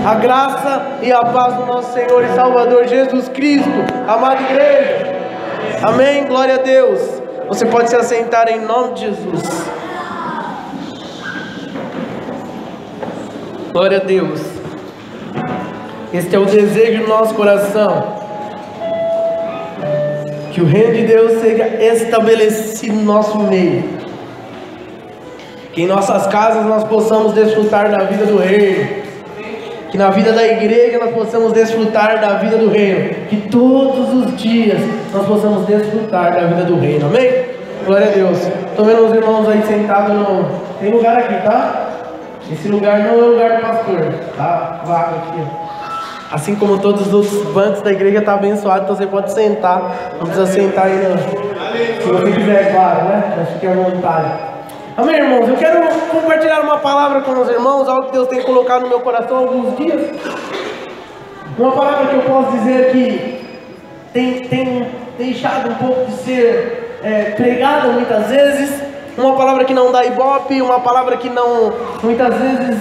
A graça e a paz do nosso Senhor e Salvador Jesus Cristo. Amada igreja. Amém. Glória a Deus. Você pode se assentar em nome de Jesus. Glória a Deus. Este é o desejo do nosso coração. Que o reino de Deus seja estabelecido no nosso meio. Que em nossas casas nós possamos desfrutar da vida do reino. Que na vida da igreja nós possamos desfrutar da vida do reino. Que todos os dias nós possamos desfrutar da vida do reino. Amém? Glória a Deus. Estou vendo os irmãos aí sentados no... Tem lugar aqui, tá? Esse lugar não é o lugar do pastor. Tá? Vaga aqui. Assim como todos os outros bancos da igreja está abençoado. Então você pode sentar. Não precisa sentar aí não. Se você quiser, claro, né? Mas fique à vontade. Amém, irmãos? Eu quero compartilhar uma palavra com os irmãos, algo que Deus tem colocado no meu coração há alguns dias. Uma palavra que eu posso dizer que tem deixado um pouco de ser pregada muitas vezes. Uma palavra que não dá ibope, uma palavra que não, muitas vezes,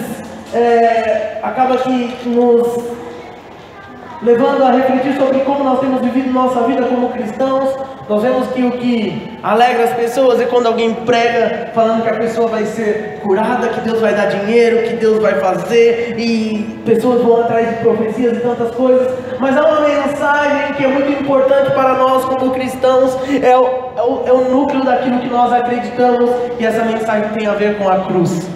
acaba que nos levando a refletir sobre como nós temos vivido nossa vida como cristãos. Nós vemos que o que alegra as pessoas é quando alguém prega falando que a pessoa vai ser curada, que Deus vai dar dinheiro, que Deus vai fazer, e pessoas vão atrás de profecias e tantas coisas. Mas há uma mensagem que é muito importante para nós como cristãos, é o núcleo daquilo que nós acreditamos, e essa mensagem tem a ver com a cruz.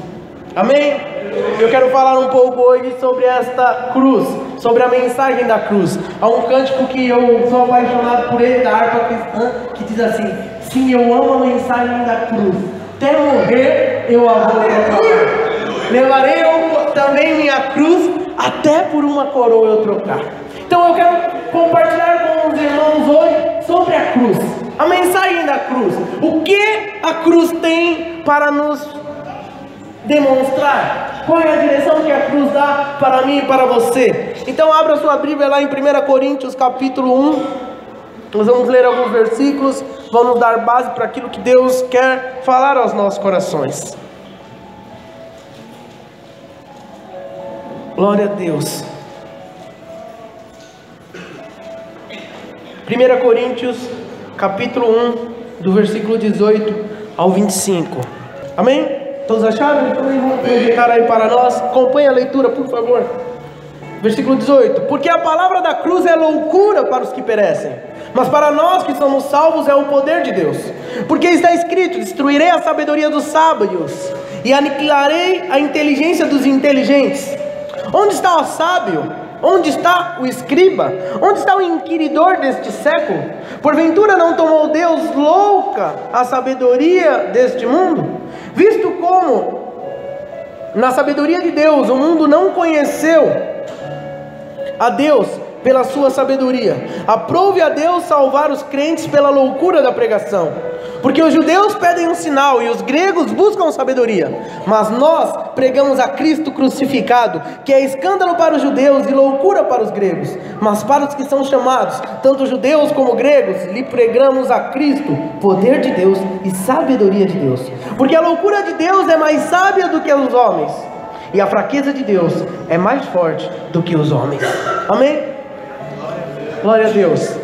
Amém? Eu quero falar um pouco hoje sobre esta cruz, sobre a mensagem da cruz. Há um cântico que eu sou apaixonado por ele, da harpa cristã, que diz assim: sim, eu amo a mensagem da cruz, até morrer eu a vou trocar. Levarei eu também minha cruz, até por uma coroa eu trocar. Então eu quero compartilhar com os irmãos hoje sobre a cruz, a mensagem da cruz. O que a cruz tem para nos demonstrar? Qual é a direção que a cruz dá para mim e para você? Então abra sua Bíblia lá em 1 Coríntios capítulo 1. Nós vamos ler alguns versículos, vamos dar base para aquilo que Deus quer falar aos nossos corações. Glória a Deus. 1 Coríntios capítulo 1, do versículo 18 ao 25. Amém? Todos acharam? Então vamos projetar aí para nós. Acompanhe a leitura, por favor. Versículo 18: porque a palavra da cruz é loucura para os que perecem, mas para nós que somos salvos é o poder de Deus. Porque está escrito: destruirei a sabedoria dos sábios e aniquilarei a inteligência dos inteligentes. Onde está o sábio? Onde está o escriba? Onde está o inquiridor deste século? Porventura não tomou Deus louca a sabedoria deste mundo? Visto como na sabedoria de Deus o mundo não conheceu a Deus pela sua sabedoria, aprove a Deus salvar os crentes pela loucura da pregação. Porque os judeus pedem um sinal e os gregos buscam sabedoria, mas nós pregamos a Cristo crucificado, que é escândalo para os judeus e loucura para os gregos. Mas para os que são chamados, tanto judeus como gregos, lhe pregamos a Cristo, poder de Deus e sabedoria de Deus. Porque a loucura de Deus é mais sábia do que os homens, e a fraqueza de Deus é mais forte do que os homens. Amém? Glória a Deus.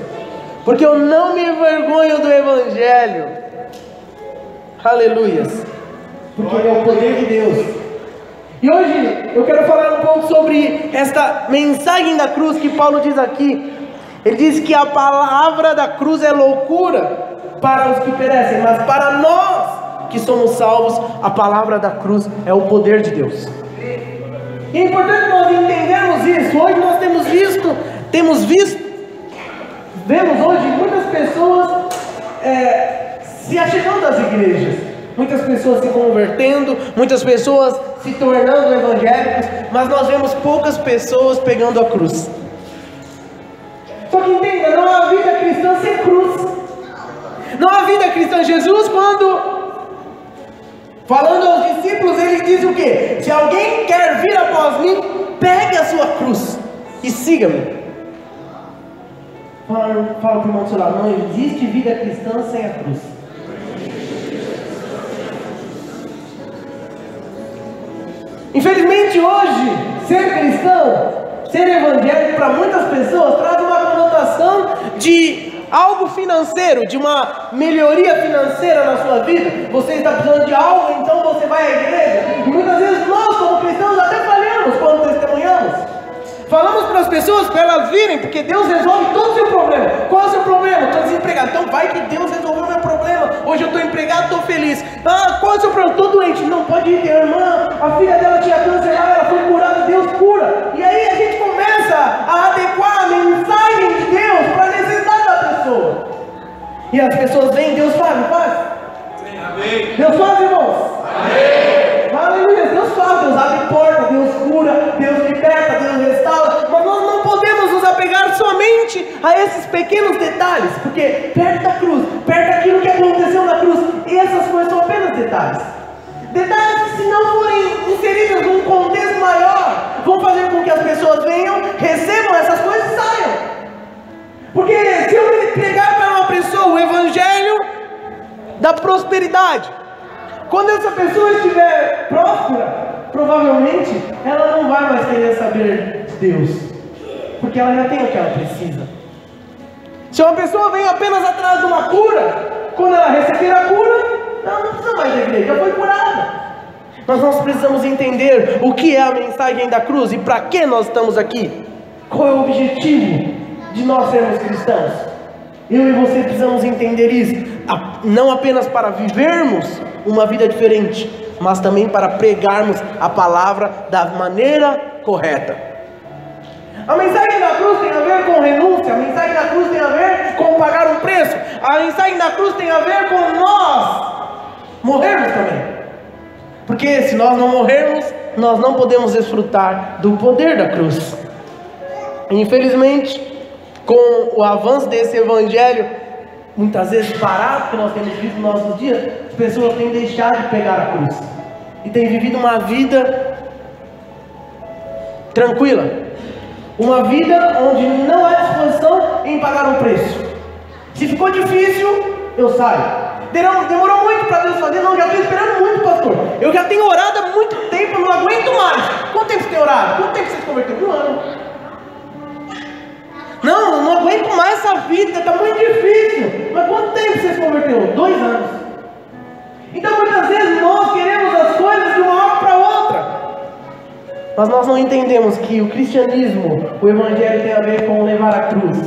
Porque eu não me envergonho do Evangelho. Aleluias. Porque ele é o poder de Deus. E hoje eu quero falar um pouco sobre esta mensagem da cruz que Paulo diz aqui. Ele diz que a palavra da cruz é loucura para os que perecem, mas para nós que somos salvos, a palavra da cruz é o poder de Deus. E é importante nós entendermos isso. Hoje nós vemos hoje muitas pessoas se achegando às igrejas, muitas pessoas se convertendo, muitas pessoas se tornando evangélicos, mas nós vemos poucas pessoas pegando a cruz. Só que entenda, não há vida cristã sem cruz. Não há vida cristã. Jesus, quando falando aos discípulos, ele diz o quê? Se alguém quer vir após mim, pegue a sua cruz e siga-me. Fala para o irmão do seu lado: não existe vida cristã sem a cruz. Infelizmente hoje ser cristão, ser evangélico para muitas pessoas traz uma conotação de algo financeiro, de uma melhoria financeira na sua vida. Você está precisando de algo, então você vai à igreja. E muitas vezes nós, como cristãos, até falhamos quando testemunhamos. Falamos para as pessoas para elas virem, porque Deus resolve todo o seu problema. Qual é o seu problema? Estou desempregado. Então vai que Deus resolveu o meu problema. Hoje eu estou empregado, estou feliz. Qual é o seu problema? Estou doente. Não pode ir, a irmã, a filha dela tinha câncer lá, ela foi curada, Deus cura. E aí a gente começa a adequar a mensagem de Deus para a necessidade da pessoa. E as pessoas vêm, Deus faz, não faz? Amém. Deus faz, irmãos? Amém. Aleluia, Deus faz, Deus abre porta, Deus cura, Deus liberta, Deus restaura. Mas nós não podemos nos apegar somente a esses pequenos detalhes, porque perto da cruz, perto daquilo que aconteceu na cruz, essas coisas são apenas detalhes. Detalhes que, se não forem inseridos num contexto maior, vão fazer com que as pessoas venham, recebam essas coisas e saiam. Porque se eu pregar para uma pessoa o evangelho da prosperidade, quando essa pessoa estiver próspera, provavelmente ela não vai mais querer saber de Deus, porque ela já tem o que ela precisa. Se uma pessoa vem apenas atrás de uma cura, quando ela receber a cura, ela não precisa mais da igreja, já foi curada. Mas nós precisamos entender o que é a mensagem da cruz e para que nós estamos aqui. Qual é o objetivo de nós sermos cristãos? Eu e você precisamos entender isso, não apenas para vivermos uma vida diferente, mas também para pregarmos a palavra da maneira correta. A mensagem da cruz tem a ver com renúncia, a mensagem da cruz tem a ver com pagar um preço, a mensagem da cruz tem a ver com nós morrermos também. Porque se nós não morrermos, nós não podemos desfrutar do poder da cruz. Infelizmente, com o avanço desse evangelho, muitas vezes barato que nós temos visto nos nossos dias, as pessoas têm deixado de pegar a cruz e têm vivido uma vida tranquila, uma vida onde não há disposição em pagar um preço. Se ficou difícil, eu saio. Demorou muito para Deus fazer? Não, já estou esperando muito, pastor. Eu já tenho orado há muito tempo, eu não aguento mais. Quanto tempo você tem orado? Quanto tempo você se converteu? 1 ano. Não aguento mais essa vida, está muito difícil. Mas quanto tempo você se converteu? 2 anos. Então muitas vezes nós queremos as coisas de uma hora para outra, mas nós não entendemos que o cristianismo, o evangelho tem a ver com levar a cruz.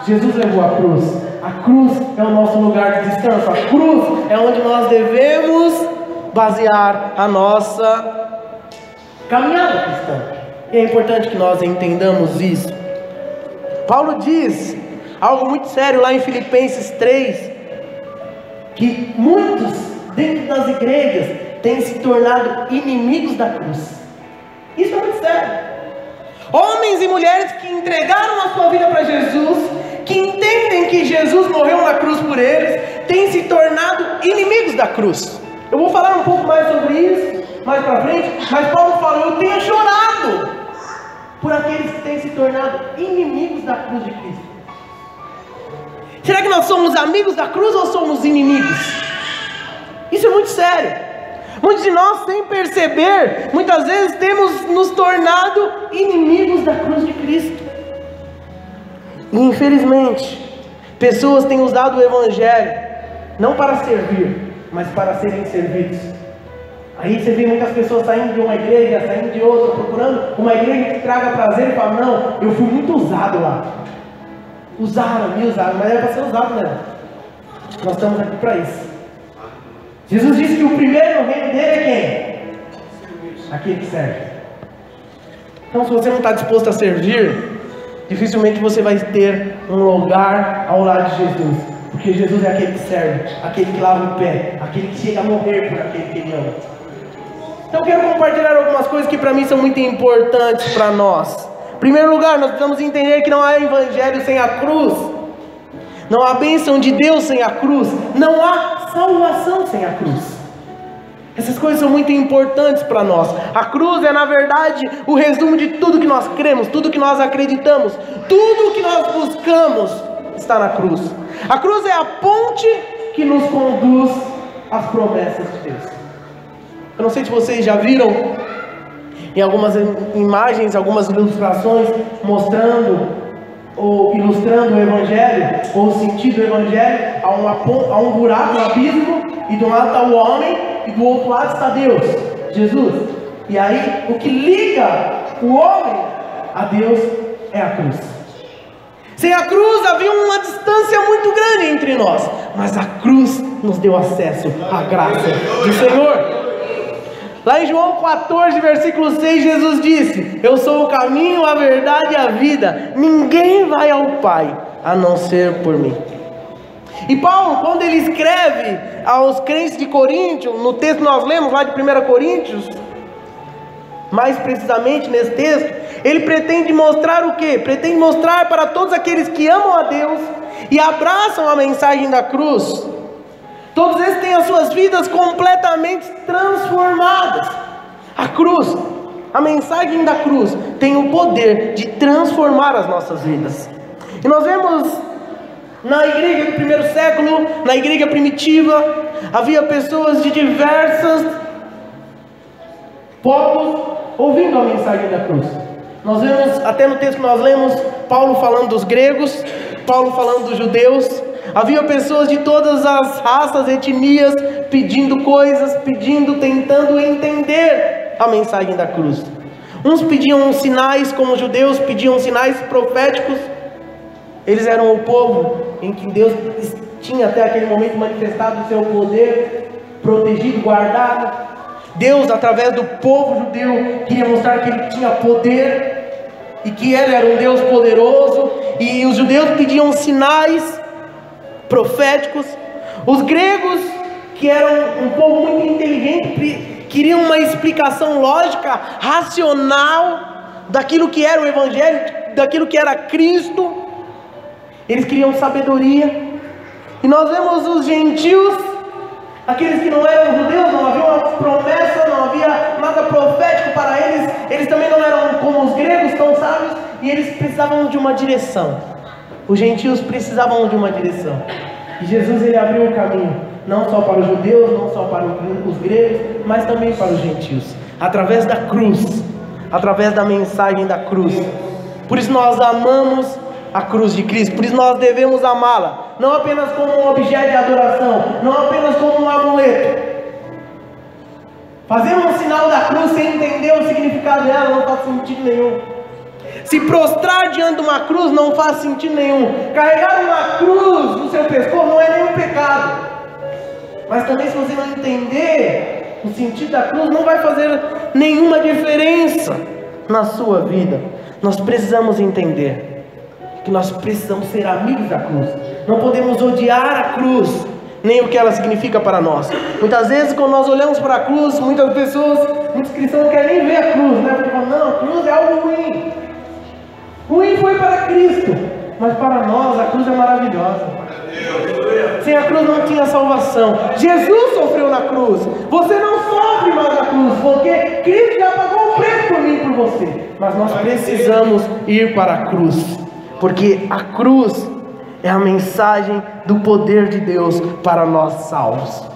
Jesus levou a cruz. A cruz é o nosso lugar de descanso. A cruz é onde nós devemos basear a nossa caminhada cristã. E é importante que nós entendamos isso. Paulo diz algo muito sério lá em Filipenses 3, que muitos dentro das igrejas têm se tornado inimigos da cruz. Isso é muito sério. Homens e mulheres que entregaram a sua vida para Jesus, que entendem que Jesus morreu na cruz por eles, têm se tornado inimigos da cruz. Eu vou falar um pouco mais sobre isso mais para frente, mas Paulo fala: eu tenho chorado por aqueles que têm se tornado inimigos da cruz de Cristo. Será que nós somos amigos da cruz ou somos inimigos? Isso é muito sério. Muitos de nós, sem perceber, muitas vezes temos nos tornado inimigos da cruz de Cristo. E infelizmente, pessoas têm usado o evangelho não para servir, mas para serem servidos. Aí você vê muitas pessoas saindo de uma igreja, saindo de outra, procurando uma igreja que traga prazer e fala: não, eu fui muito usado lá. Me usaram, mas era para ser usado mesmo. Nós estamos aqui para isso. Jesus disse que o primeiro no reino dele é quem? Aquele que serve. Então, se você não está disposto a servir, dificilmente você vai ter um lugar ao lado de Jesus. Porque Jesus é aquele que serve, aquele que lava o pé, aquele que chega a morrer por aquele que ele ama. Então eu quero compartilhar algumas coisas que para mim são muito importantes para nós. Em primeiro lugar, nós precisamos entender que não há evangelho sem a cruz. Não há bênção de Deus sem a cruz. Não há salvação sem a cruz. Essas coisas são muito importantes para nós. A cruz é, na verdade, o resumo de tudo que nós cremos, tudo que nós acreditamos, tudo que nós buscamos está na cruz. A cruz é a ponte que nos conduz às promessas de Deus. Eu não sei se vocês já viram em algumas imagens, algumas ilustrações, mostrando ou ilustrando o Evangelho, ou o sentido do Evangelho, há um buraco, um abismo, e de um lado está o homem, e do outro lado está Deus, Jesus. E aí, o que liga o homem a Deus é a cruz. Sem a cruz havia uma distância muito grande entre nós, mas a cruz nos deu acesso à graça do Senhor. Lá em João 14, versículo 6, Jesus disse: eu sou o caminho, a verdade e a vida, ninguém vai ao Pai, a não ser por mim. E Paulo, quando ele escreve aos crentes de Coríntio, no texto que nós lemos lá de 1 Coríntios, mais precisamente nesse texto, ele pretende mostrar o quê? Pretende mostrar para todos aqueles que amam a Deus e abraçam a mensagem da cruz, todos eles têm as suas vidas completamente transformadas. A cruz, a mensagem da cruz, tem o poder de transformar as nossas vidas. E nós vemos na igreja do primeiro século, na igreja primitiva, havia pessoas de diversos povos ouvindo a mensagem da cruz. Nós vemos, até no texto que nós lemos, Paulo falando dos gregos, Paulo falando dos judeus. Havia pessoas de todas as raças, etnias, pedindo coisas, tentando entender a mensagem da cruz. Uns pediam sinais, como os judeus pediam sinais proféticos. Eles eram o povo em que Deus tinha até aquele momento manifestado o seu poder, protegido, guardado. Deus, através do povo judeu, queria mostrar que Ele tinha poder e que Ele era um Deus poderoso. E os judeus pediam sinais proféticos. Os gregos, que eram um povo muito inteligente, queriam uma explicação lógica, racional, daquilo que era o Evangelho, daquilo que era Cristo. Eles queriam sabedoria. E nós vemos os gentios, aqueles que não eram judeus, não havia uma promessa, não havia nada profético para eles. Eles também não eram como os gregos, tão sábios, e eles precisavam de uma direção. Os gentios precisavam de uma direção. E Jesus, ele abriu o caminho, não só para os judeus, não só para os gregos, mas também para os gentios, através da cruz, através da mensagem da cruz. Por isso nós amamos a cruz de Cristo, por isso nós devemos amá-la, não apenas como um objeto de adoração, não apenas como um amuleto. Fazer um sinal da cruz sem entender o significado dela não faz sentido nenhum. Se prostrar diante de uma cruz não faz sentido nenhum. Carregar uma cruz no seu pescoço não é nenhum pecado. Mas também, se você não entender o sentido da cruz, não vai fazer nenhuma diferença na sua vida. Nós precisamos entender que nós precisamos ser amigos da cruz. Não podemos odiar a cruz, nem o que ela significa para nós. Muitas vezes, quando nós olhamos para a cruz, muitas cristãos não querem nem ver a cruz, né? Porque falam, não, a cruz é algo ruim. Ruim foi para Cristo, mas para nós a cruz é maravilhosa. Sem a cruz não tinha salvação. Jesus sofreu na cruz. Você não sofre mais na cruz, porque Cristo já pagou o preço por mim e por você. Mas nós precisamos ir para a cruz, porque a cruz é a mensagem do poder de Deus para nós salvos.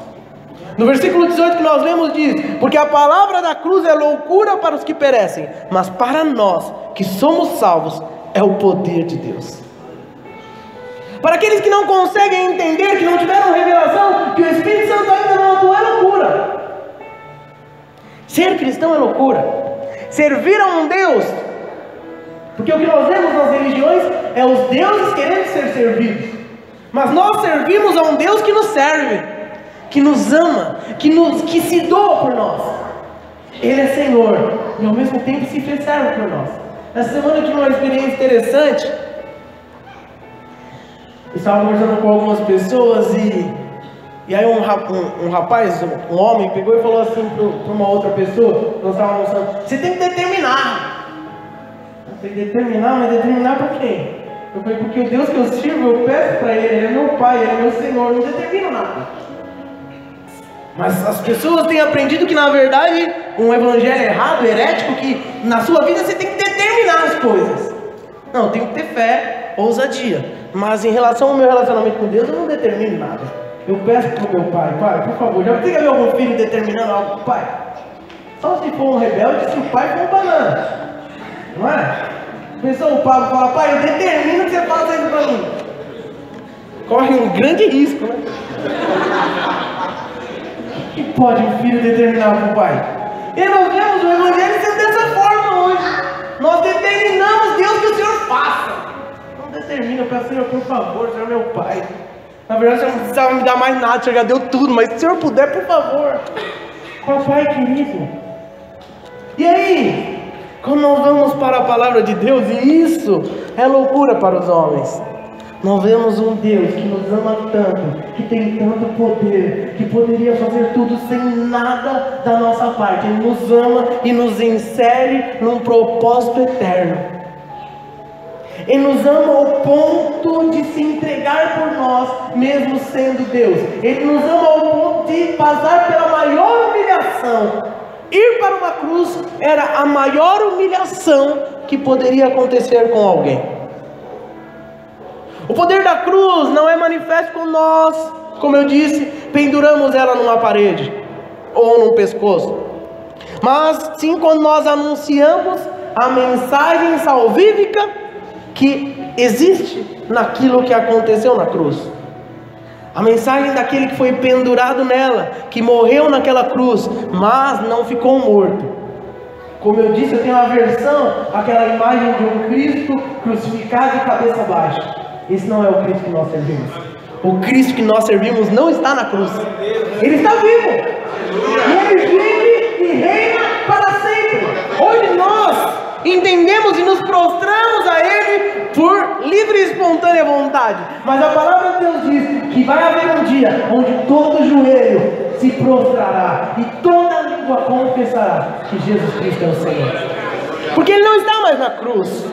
No versículo 18 que nós lemos diz: porque a palavra da cruz é loucura para os que perecem, mas para nós que somos salvos é o poder de Deus. Para aqueles que não conseguem entender, que não tiveram revelação, que o Espírito Santo ainda não atuou, é loucura. Ser cristão é loucura. Servir a um Deus, porque o que nós vemos nas religiões é os deuses querendo ser servidos, mas nós servimos a um Deus que nos serve, que nos ama, que se doa por nós. Ele é Senhor e ao mesmo tempo se fez servo por nós. Essa semana eu tive uma experiência interessante. Eu estava conversando com algumas pessoas e aí um rapaz, um homem, pegou e falou assim para uma outra pessoa, nós estávamos almoçando: você tem que determinar. Eu falei: determinar? Mas determinar por quem? Eu falei: porque o Deus que eu sirvo, eu peço para Ele, Ele é meu Pai, Ele é meu Senhor, eu não determino nada. Mas as pessoas têm aprendido que na verdade um evangelho errado, herético, que na sua vida você tem que determinar as coisas. Não, eu tenho que ter fé, ousadia, mas em relação ao meu relacionamento com Deus eu não determino nada. Eu peço para o meu pai: pai, por favor, já tem que haver algum filho determinando algo? Pai, Só se for um rebelde, se o pai for um banana. Não é? Pensou o Pablo fala, pai, eu determino que você faça isso para mim. Corre um grande risco, né? O que pode um filho determinar para o pai? E nós vemos o Evangelho sendo dessa forma hoje. Nós determinamos Deus que o Senhor faça. Não determina para o Senhor, por favor, Senhor é meu pai. Na verdade, o Senhor não precisava me dar mais nada, o Senhor já deu tudo, mas se o Senhor puder, por favor. Papai querido. E aí, quando nós vamos para a palavra de Deus, e isso é loucura para os homens, nós vemos um Deus que nos ama tanto, que tem tanto poder, que poderia fazer tudo sem nada da nossa parte. Ele nos ama e nos insere num propósito eterno. Ele nos ama ao ponto de se entregar por nós, mesmo sendo Deus. Ele nos ama ao ponto de passar pela maior humilhação. Ir para uma cruz era a maior humilhação que poderia acontecer com alguém. O poder da cruz não é manifesto quando nós, como eu disse, penduramos ela numa parede ou num pescoço, mas sim quando nós anunciamos a mensagem salvífica que existe naquilo que aconteceu na cruz. A mensagem daquele que foi pendurado nela, que morreu naquela cruz, mas não ficou morto. Como eu disse, eu tenho uma versão, aquela imagem de um Cristo crucificado de cabeça baixa. Esse não é o Cristo que nós servimos. O Cristo que nós servimos não está na cruz. Ele está vivo. E Ele vive e reina para sempre. Hoje nós entendemos e nos prostramos a Ele por livre e espontânea vontade. Mas a palavra de Deus diz que vai haver um dia onde todo joelho se prostrará e toda língua confessará que Jesus Cristo é o Senhor. Porque Ele não está mais na cruz.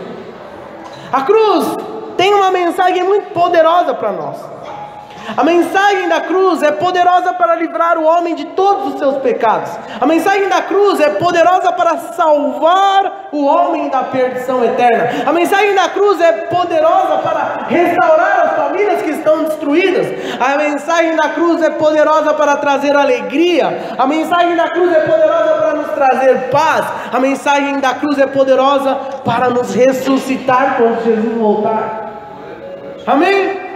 A cruz tem uma mensagem muito poderosa para nós. A mensagem da cruz é poderosa para livrar o homem de todos os seus pecados. A mensagem da cruz é poderosa para salvar o homem da perdição eterna. A mensagem da cruz é poderosa para restaurar as famílias que estão destruídas. A mensagem da cruz é poderosa para trazer alegria. A mensagem da cruz é poderosa para nos trazer paz. A mensagem da cruz é poderosa para nos ressuscitar quando Jesus voltar. Amém?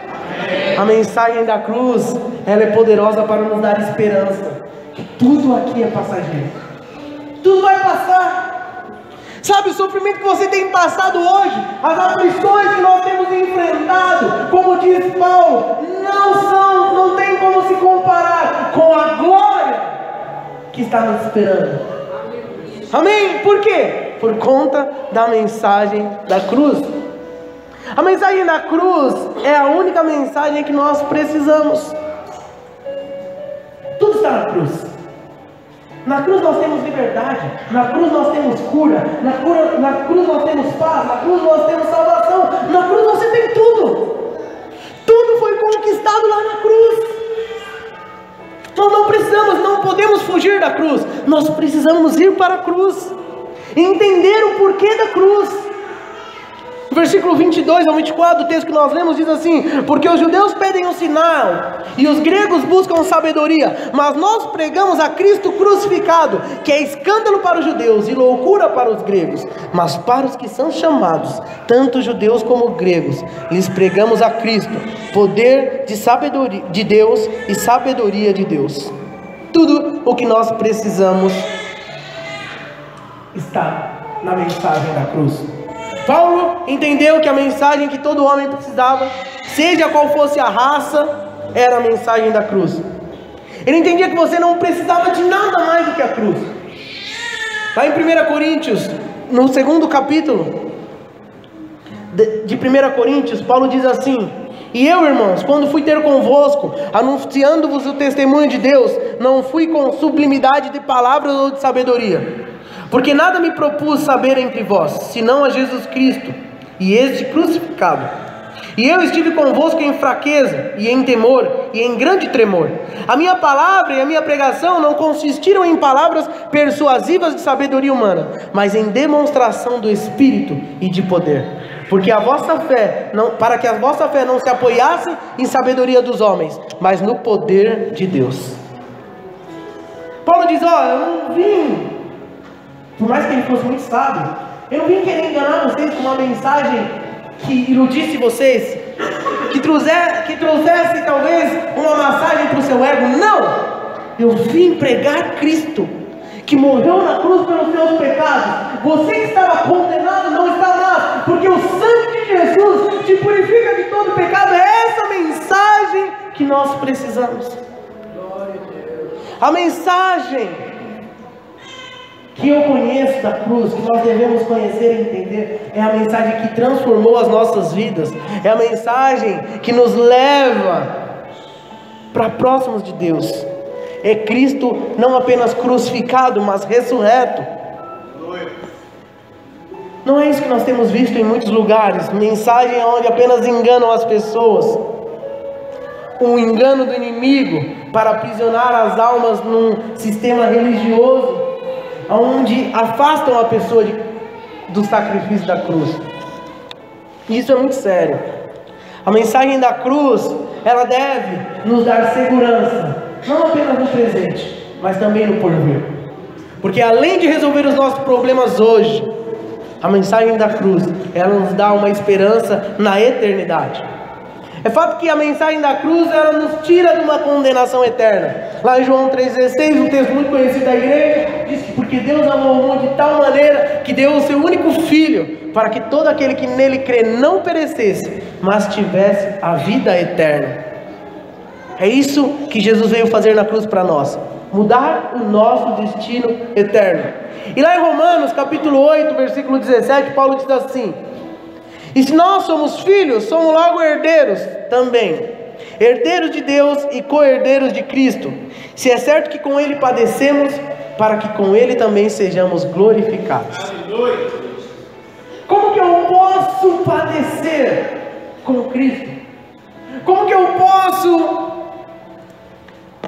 A mensagem da cruz, ela é poderosa para nos dar esperança, que tudo aqui é passageiro, tudo vai passar. Sabe o sofrimento que você tem passado hoje, as aflições que nós temos enfrentado, como diz Paulo, não tem como se comparar com a glória que está nos esperando. Amém? Por quê? Por conta da mensagem da cruz. A mensagem da cruz é a única mensagem que nós precisamos. Tudo está na cruz. Na cruz nós temos liberdade, na cruz nós temos cura, na cruz nós temos paz, na cruz nós temos salvação, na cruz você tem tudo. Tudo foi conquistado lá na cruz. Nós não precisamos, não podemos fugir da cruz. Nós precisamos ir para a cruz, entender o porquê da cruz. No versículo 22 ao 24 do texto que nós lemos diz assim: porque os judeus pedem um sinal e os gregos buscam sabedoria, mas nós pregamos a Cristo crucificado, que é escândalo para os judeus e loucura para os gregos, mas para os que são chamados, tanto judeus como gregos, lhes pregamos a Cristo, poder de sabedoria de Deus e sabedoria de Deus. Tudo o que nós precisamos está na mensagem da cruz. Paulo entendeu que a mensagem que todo homem precisava, seja qual fosse a raça, era a mensagem da cruz. Ele entendia que você não precisava de nada mais do que a cruz. Lá em 1 Coríntios, no segundo capítulo de 1 Coríntios, Paulo diz assim: e eu, irmãos, quando fui ter convosco, anunciando-vos o testemunho de Deus, não fui com sublimidade de palavras ou de sabedoria, porque nada me propus saber entre vós, senão a Jesus Cristo, e este crucificado. E eu estive convosco em fraqueza, e em temor, e em grande tremor. A minha palavra e a minha pregação não consistiram em palavras persuasivas de sabedoria humana, mas em demonstração do Espírito e de poder. Porque a vossa fé, para que a vossa fé não se apoiasse em sabedoria dos homens, mas no poder de Deus. Paulo diz: eu não vim por mais que ele fosse muito sábio, eu não vim querer enganar vocês com uma mensagem que iludisse vocês, que trouxesse talvez uma massagem para o seu ego. Não! Eu vim pregar Cristo, que morreu na cruz pelos seus pecados. Você que estava condenado não está mais, porque o sangue de Jesus te purifica de todo pecado. É essa mensagem que nós precisamos. A mensagem que eu conheço da cruz, que nós devemos conhecer e entender, é a mensagem que transformou as nossas vidas, é a mensagem que nos leva para próximos de Deus. É Cristo não apenas crucificado, mas ressurreto. Não é isso que nós temos visto em muitos lugares, mensagem onde apenas enganam as pessoas, o engano do inimigo para aprisionar as almas num sistema religioso, onde afastam a pessoa do sacrifício da cruz. Isso é muito sério. A mensagem da cruz, ela deve nos dar segurança, não apenas no presente, mas também no porvir. Porque além de resolver os nossos problemas hoje, a mensagem da cruz, ela nos dá uma esperança na eternidade. É fato que a mensagem da cruz, ela nos tira de uma condenação eterna. Lá em João 3,16, um texto muito conhecido da igreja, diz que porque Deus amou o mundo de tal maneira que deu o seu único Filho, para que todo aquele que nele crê não perecesse, mas tivesse a vida eterna. É isso que Jesus veio fazer na cruz para nós, mudar o nosso destino eterno. E lá em Romanos capítulo 8, versículo 17, Paulo diz assim: e se nós somos filhos, somos logo herdeiros também, herdeiros de Deus e co-herdeiros de Cristo, se é certo que com Ele padecemos, para que com Ele também sejamos glorificados. Como que eu posso padecer com Cristo? Como que eu posso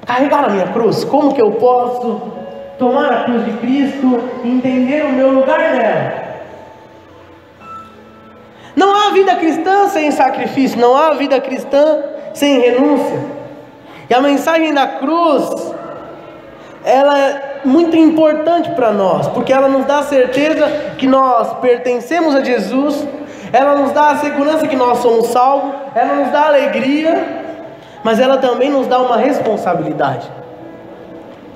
carregar a minha cruz? Como que eu posso tomar a cruz de Cristo e entender o meu lugar nela? Não há vida cristã sem sacrifício, não há vida cristã sem renúncia. E a mensagem da cruz, ela é muito importante para nós, porque ela nos dá a certeza que nós pertencemos a Jesus, ela nos dá a segurança que nós somos salvos, ela nos dá alegria, mas ela também nos dá uma responsabilidade.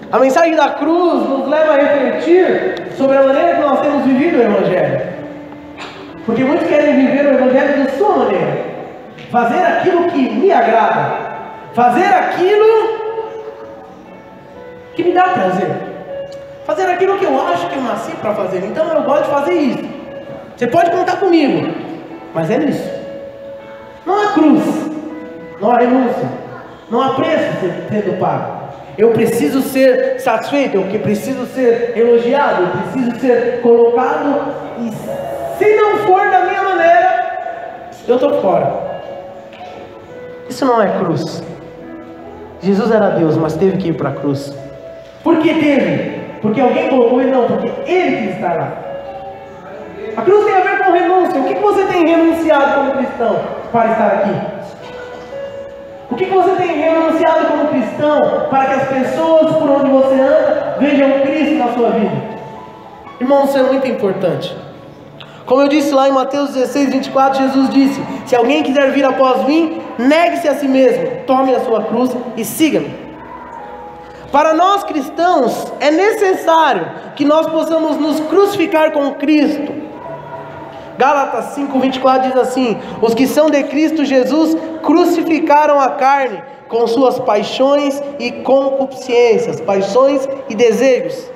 A mensagem da cruz nos leva a refletir sobre a maneira que nós temos vivido o Evangelho. Porque muitos querem viver o Evangelho da sua maneira, fazer aquilo que me agrada, fazer aquilo que me dá prazer, fazer aquilo que eu acho que eu nasci para fazer. Então eu gosto de fazer isso. Você pode contar comigo, mas é nisso. Não há cruz, não há renúncia, não há preço sendo pago. Eu preciso ser satisfeito, eu preciso ser elogiado, eu preciso ser colocado, e se não for da minha maneira, eu estou fora. Isso não é cruz. Jesus era Deus, mas teve que ir para a cruz. Por que teve? Porque alguém colocou ele? Não, porque ele quis estar lá. A cruz tem a ver com renúncia. O que você tem renunciado como cristão para estar aqui? O que você tem renunciado como cristão para que as pessoas por onde você anda vejam Cristo na sua vida? Irmãos, isso é muito importante. Como eu disse lá em Mateus 16, 24, Jesus disse: se alguém quiser vir após mim, negue-se a si mesmo, tome a sua cruz e siga-me. Para nós cristãos, é necessário que nós possamos nos crucificar com Cristo. Gálatas 5, 24 diz assim: os que são de Cristo Jesus crucificaram a carne com suas paixões e concupiscências, paixões e desejos.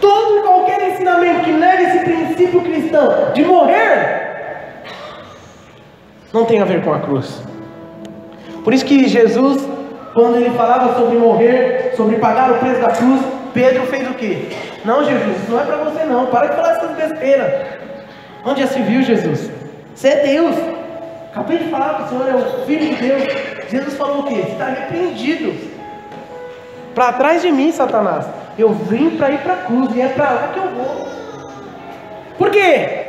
Todo e qualquer ensinamento que nega esse princípio cristão de morrer, não tem a ver com a cruz. Por isso que Jesus, quando ele falava sobre morrer, sobre pagar o preço da cruz, Pedro fez o quê? Não, Jesus, isso não é para você não, para de falar essas besteiras. Onde já se viu, Jesus? Você é Deus. Acabei de falar que o Senhor é o Filho de Deus. Jesus falou o quê? Você está repreendido. Para trás de mim, Satanás. Eu vim para ir para a cruz e é para lá que eu vou. Por quê?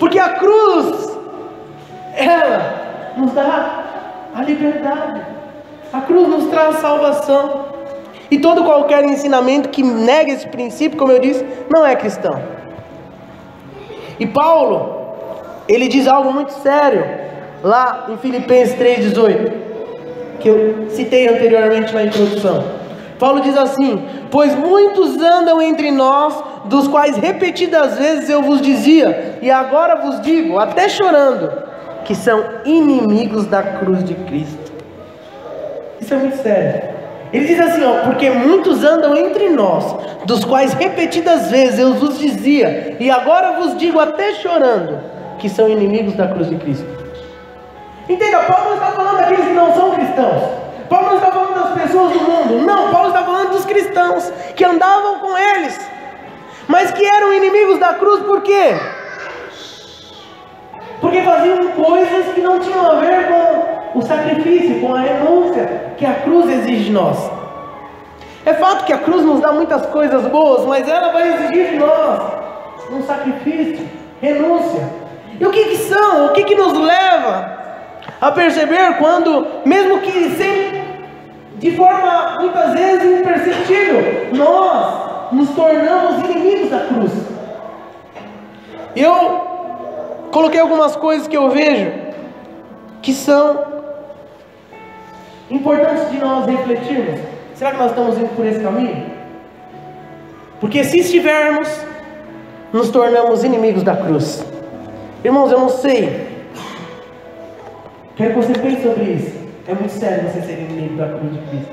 Porque a cruz, ela nos dá a liberdade. A cruz nos traz salvação. E todo qualquer ensinamento que nega esse princípio, como eu disse, não é cristão. E Paulo, ele diz algo muito sério, lá em Filipenses 3,18, que eu citei anteriormente na introdução. Paulo diz assim: pois muitos andam entre nós, dos quais repetidas vezes eu vos dizia, e agora vos digo, até chorando, que são inimigos da cruz de Cristo. Isso é muito sério. Ele diz assim, porque muitos andam entre nós, dos quais repetidas vezes eu vos dizia, e agora vos digo até chorando, que são inimigos da cruz de Cristo. Entenda, Paulo não está falando daqueles que não são cristãos. Paulo não está falando das pessoas do mundo. Não, Paulo está falando dos cristãos, que andavam com eles, mas que eram inimigos da cruz. Por quê? Porque faziam coisas que não tinham a ver com o sacrifício, com a renúncia que a cruz exige de nós. É fato que a cruz nos dá muitas coisas boas, mas ela vai exigir de nós um sacrifício, renúncia. E o que são? O que nos leva a perceber quando, mesmo que de forma muitas vezes imperceptível, nós nos tornamos inimigos da cruz? Eu coloquei algumas coisas que eu vejo que são importantes de nós refletirmos. Será que nós estamos indo por esse caminho? Porque se estivermos, nos tornamos inimigos da cruz. Irmãos, eu não sei, quero que você pense sobre isso. É muito sério você ser inimigo da cruz de Cristo.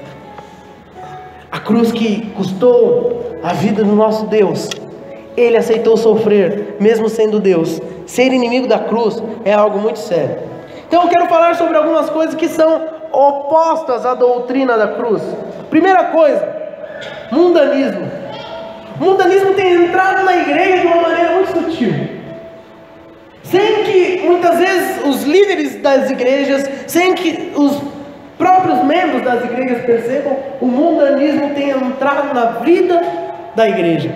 A cruz que custou a vida do nosso Deus. Ele aceitou sofrer, mesmo sendo Deus. Ser inimigo da cruz é algo muito sério. Então eu quero falar sobre algumas coisas que são opostas à doutrina da cruz. Primeira coisa, mundanismo. O mundanismo tem entrado na igreja de uma maneira muito sutil, sem que muitas vezes os líderes das igrejas, sem que os próprios membros das igrejas percebam, o mundanismo tem entrado na vida da igreja.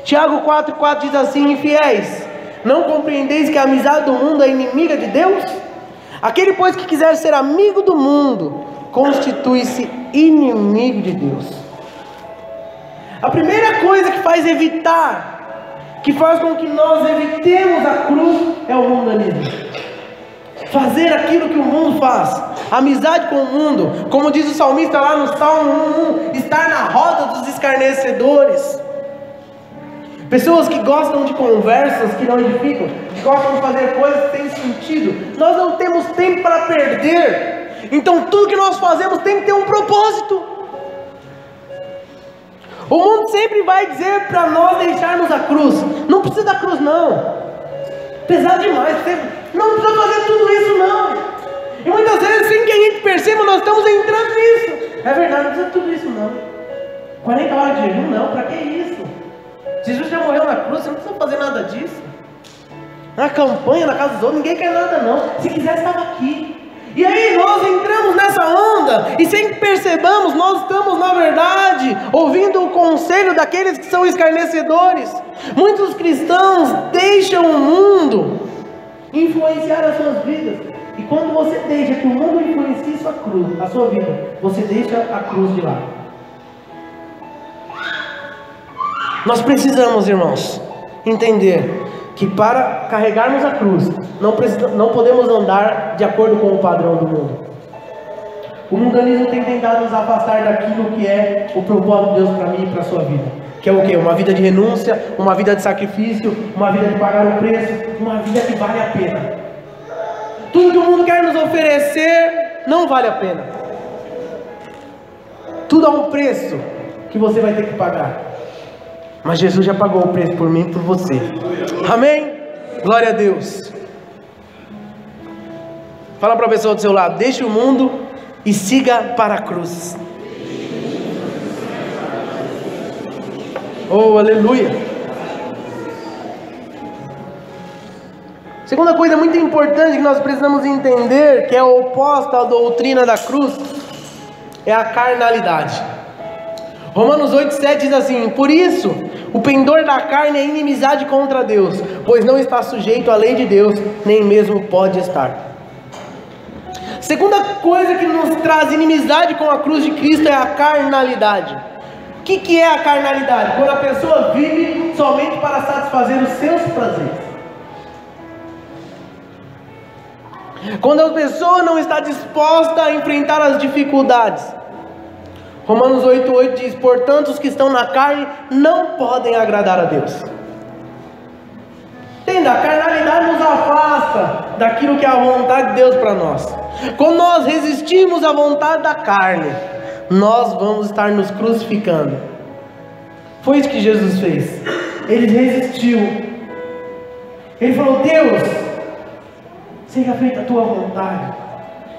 Tiago 4,4 diz assim: infiéis, não compreendeis que a amizade do mundo é inimiga de Deus? Aquele, pois, que quiser ser amigo do mundo, constitui-se inimigo de Deus. A primeira coisa que faz com que nós evitemos a cruz é o mundanismo. Fazer aquilo que o mundo faz, amizade com o mundo, como diz o salmista lá no Salmo 1:1, estar na roda dos escarnecedores. Pessoas que gostam de conversas que não edificam, que gostam de fazer coisas sem sentido. Nós não temos tempo para perder, então tudo que nós fazemos tem que ter um propósito. O mundo sempre vai dizer para nós deixarmos a cruz. Não precisa da cruz não, pesado demais, não precisa fazer tudo isso não. E muitas vezes, sem que a gente perceba, nós estamos entrando nisso. É verdade, não precisa de tudo isso não. 40 horas de jejum não, para que isso? Jesus já morreu na cruz, você não precisa fazer nada disso. Na campanha, na casa dos outros, ninguém quer nada não. Se quiser, estava aqui. E aí nós entramos nessa onda, e sem que percebamos, nós estamos na verdade ouvindo o conselho daqueles que são escarnecedores. Muitos cristãos deixam o mundo influenciar as suas vidas. E quando você deixa que o mundo influencie a sua vida, você deixa a cruz de lado. Nós precisamos, irmãos, entender que para carregarmos a cruz, não podemos andar de acordo com o padrão do mundo. O mundanismo tem tentado nos afastar daquilo que é o propósito de Deus para mim e para a sua vida. Que é o quê? Uma vida de renúncia, uma vida de sacrifício, uma vida de pagar o preço, uma vida que vale a pena. Tudo que o mundo quer nos oferecer não vale a pena. Tudo há um preço que você vai ter que pagar. Mas Jesus já pagou o preço por mim e por você. Amém? Glória a Deus. Fala para a pessoa do seu lado: deixe o mundo e siga para a cruz. Oh, aleluia. Segunda coisa muito importante que nós precisamos entender, que é oposta à doutrina da cruz, é a carnalidade. Romanos 8,7 diz assim: por isso, o pendor da carne é inimizade contra Deus, pois não está sujeito à lei de Deus, nem mesmo pode estar. Segunda coisa que nos traz inimizade com a cruz de Cristo é a carnalidade. O que é a carnalidade? Quando a pessoa vive somente para satisfazer os seus prazeres. Quando a pessoa não está disposta a enfrentar as dificuldades. Romanos 8,8 diz: portanto, os que estão na carne não podem agradar a Deus. Entenda, a carnalidade nos afasta daquilo que é a vontade de Deus para nós. Quando nós resistimos à vontade da carne, nós vamos estar nos crucificando. Foi isso que Jesus fez. Ele resistiu. Ele falou: Deus, seja feita a tua vontade.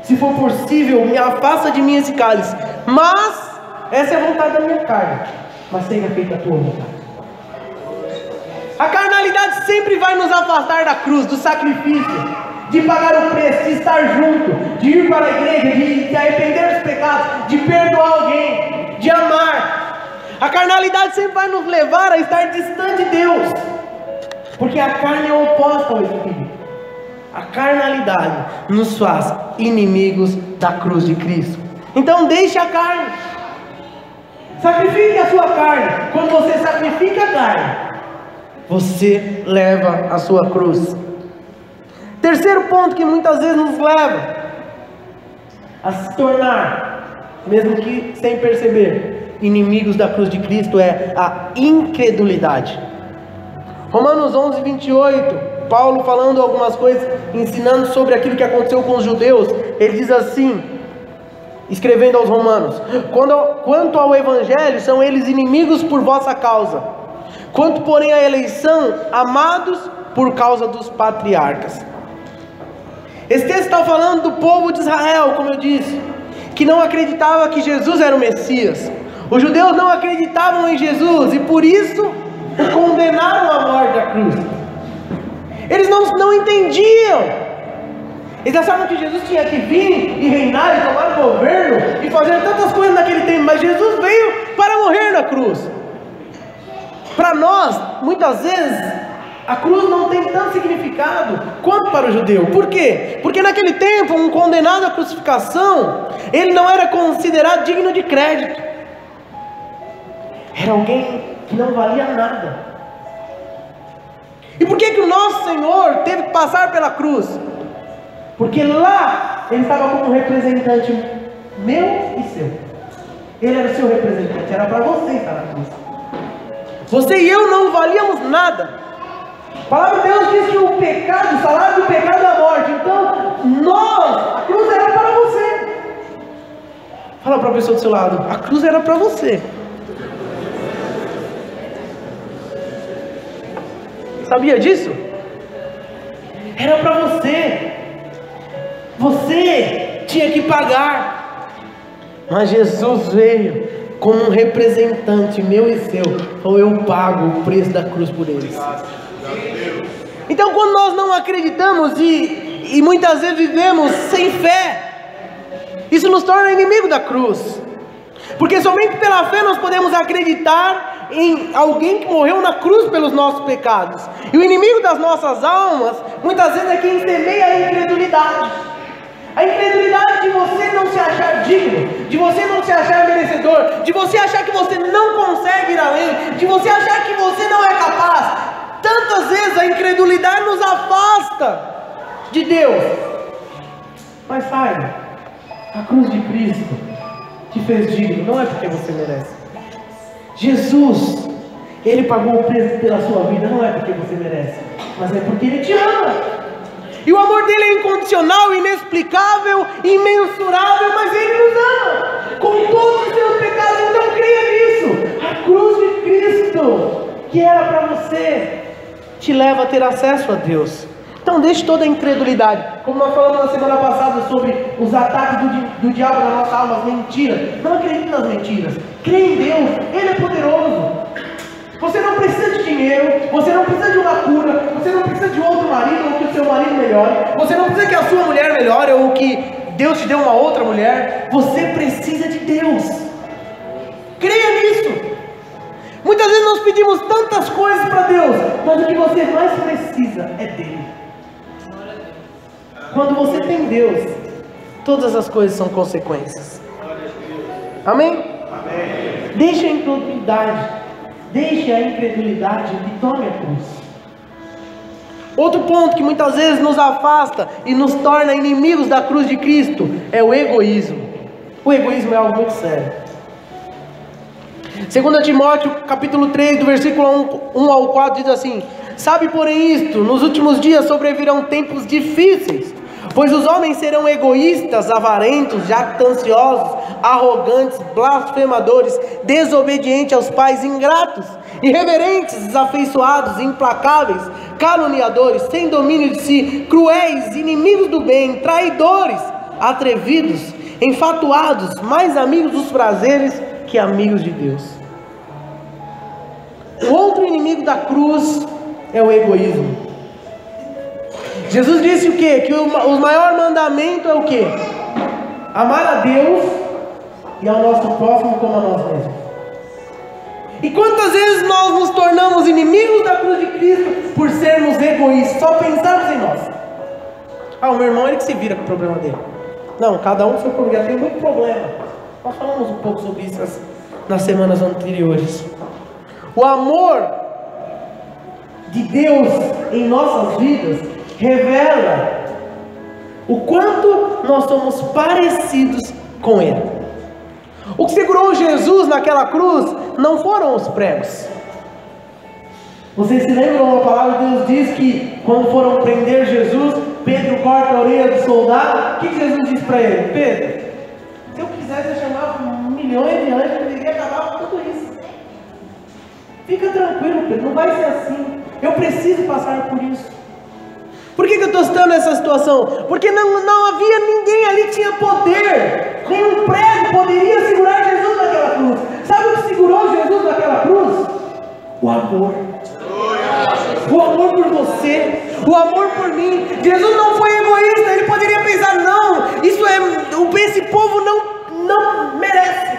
Se for possível, me afasta de mim esse cálice. Mas essa é a vontade da minha carne. Mas seja feita a tua vontade. A carnalidade sempre vai nos afastar da cruz, do sacrifício, de pagar o preço, de estar junto, de ir para a igreja, de se arrepender dos pecados, de perdoar alguém, de amar. A carnalidade sempre vai nos levar a estar distante de Deus, porque a carne é oposta ao Espírito. A carnalidade nos faz inimigos da cruz de Cristo. Então deixe a carne, sacrifique a sua carne. Quando você sacrifica a carne, você leva a sua cruz. Terceiro ponto que muitas vezes nos leva a se tornar, mesmo que sem perceber, inimigos da cruz de Cristo é a incredulidade. Romanos 11:28, Paulo falando algumas coisas, ensinando sobre aquilo que aconteceu com os judeus. Ele diz assim, escrevendo aos romanos: quanto ao evangelho, são eles inimigos por vossa causa, quanto porém à eleição, amados por causa dos patriarcas. Esse texto está falando do povo de Israel, como eu disse, que não acreditava que Jesus era o Messias. Os judeus não acreditavam em Jesus e por isso o condenaram à morte da cruz. Eles não entendiam. Eles achavam que Jesus tinha que vir e reinar e tomar o governo e fazer tantas coisas naquele tempo, mas Jesus veio para morrer na cruz. Para nós, muitas vezes, a cruz não tem tanto significado quanto para o judeu. Por quê? Porque naquele tempo, um condenado à crucificação, ele não era considerado digno de crédito. Era alguém que não valia nada. E por que o nosso Senhor teve que passar pela cruz? Porque lá, Ele estava como um representante meu e seu. Ele era o seu representante, era para você estar na cruz. Você e eu não valíamos nada. A palavra de Deus diz que o pecado, o salário do pecado é a morte. Então, a cruz era para você. Fala para a pessoa do seu lado: a cruz era para você. Sabia disso? Era para você. Você tinha que pagar. Mas Jesus veio como um representante meu e seu. Ou eu pago o preço da cruz por eles. Então, quando nós não acreditamos e muitas vezes vivemos sem fé, isso nos torna inimigo da cruz. Porque somente pela fé nós podemos acreditar em alguém que morreu na cruz pelos nossos pecados. E o inimigo das nossas almas, muitas vezes, é quem semeia a incredulidade. A incredulidade de você não se achar digno, de você não se achar merecedor, de você achar que você não consegue ir além, de você achar que você não é capaz. Tantas vezes a incredulidade nos afasta de Deus. Mas saiba, a cruz de Cristo te fez digno, não é porque você merece. Jesus, Ele pagou o preço pela sua vida, não é porque você merece, mas é porque Ele te ama. E o amor dele é incondicional, inexplicável, imensurável, mas Ele nos ama com todos os seus pecados. Então creia nisso. A cruz de Cristo, que era para você, te leva a ter acesso a Deus. Então deixe toda a incredulidade. Como nós falamos na semana passada sobre os ataques do diabo na nossa alma, as mentiras. Não acredite nas mentiras. Creia em Deus, Ele é poderoso. Você não precisa de dinheiro, você não precisa de uma cura, você não precisa de outro marido ou que o seu marido melhore, você não precisa que a sua mulher melhore ou que Deus te dê uma outra mulher. Você precisa de Deus. Creia nisso. Muitas vezes nós pedimos tantas coisas para Deus, mas o que você mais precisa é dele. Quando você tem Deus, Todas as coisas são consequências. Amém? Amém. Deixe a incredulidade que tome a cruz. Outro ponto que muitas vezes nos afasta e nos torna inimigos da cruz de Cristo é o egoísmo. O egoísmo é algo muito sério. 2 Timóteo capítulo 3, do versículo 1 ao 4 diz assim: sabe, porém, isto, nos últimos dias sobrevirão tempos difíceis, pois os homens serão egoístas, avarentos, jactanciosos, arrogantes, blasfemadores, desobedientes aos pais, ingratos, irreverentes, desafeiçoados, implacáveis, caluniadores, sem domínio de si, cruéis, inimigos do bem, traidores, atrevidos, enfatuados, mais amigos dos prazeres que amigos de Deus. O outro inimigo da cruz é o egoísmo. Jesus disse o quê? Que o maior mandamento é o quê? Amar a Deus e ao nosso próximo como a nós mesmos. E quantas vezes nós nos tornamos inimigos da cruz de Cristo por sermos egoístas, só pensarmos em nós. Ah, o meu irmão, ele que se vira com o problema dele. Não, cada um com o seu problema, tem muito problema. Nós falamos um pouco sobre isso nas semanas anteriores. O amor de Deus em nossas vidas revela o quanto nós somos parecidos com Ele. O que segurou Jesus naquela cruz não foram os pregos. Vocês se lembram, a palavra de Deus diz que quando foram prender Jesus, Pedro corta a orelha do soldado. O que Jesus disse para ele? Pedro, se eu quisesse eu chamava milhões de anjos, eu poderia acabar com tudo isso. Fica tranquilo, Pedro, não vai ser assim. Eu preciso passar por isso. Por que eu estou citando essa situação? Porque não havia ninguém ali que tinha poder. Nenhum prego poderia segurar Jesus naquela cruz. Sabe o que segurou Jesus naquela cruz? O amor. O amor por você, o amor por mim. Jesus não foi egoísta. Ele poderia pensar, não, esse povo não merece.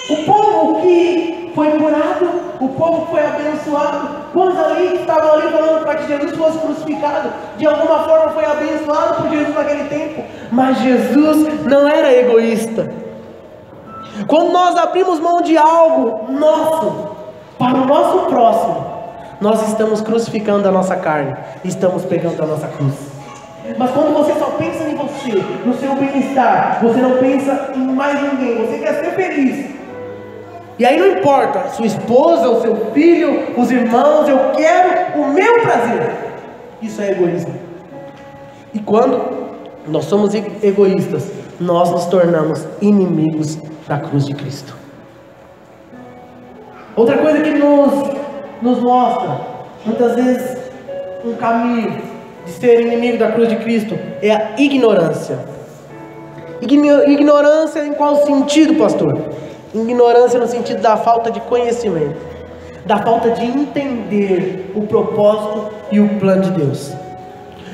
O povo que foi curado, o povo que foi abençoado, quantos ali estavam ali falando para que Jesus fosse crucificado, de alguma forma foi abençoado por Jesus naquele tempo. Mas Jesus não era egoísta. Quando nós abrimos mão de algo nosso para o nosso próximo, nós estamos crucificando a nossa carne, estamos pegando a nossa cruz. Mas quando você só pensa em você, no seu bem-estar, você não pensa em mais ninguém, você quer ser feliz. E aí não importa, sua esposa, o seu filho, os irmãos, eu quero o meu prazer. Isso é egoísmo. E quando nós somos egoístas, nós nos tornamos inimigos da cruz de Cristo. Outra coisa que nos mostra, muitas vezes, um caminho de ser inimigo da cruz de Cristo é a ignorância. Ignorância em qual sentido, pastor? Ignorância no sentido da falta de conhecimento, da falta de entender o propósito e o plano de Deus.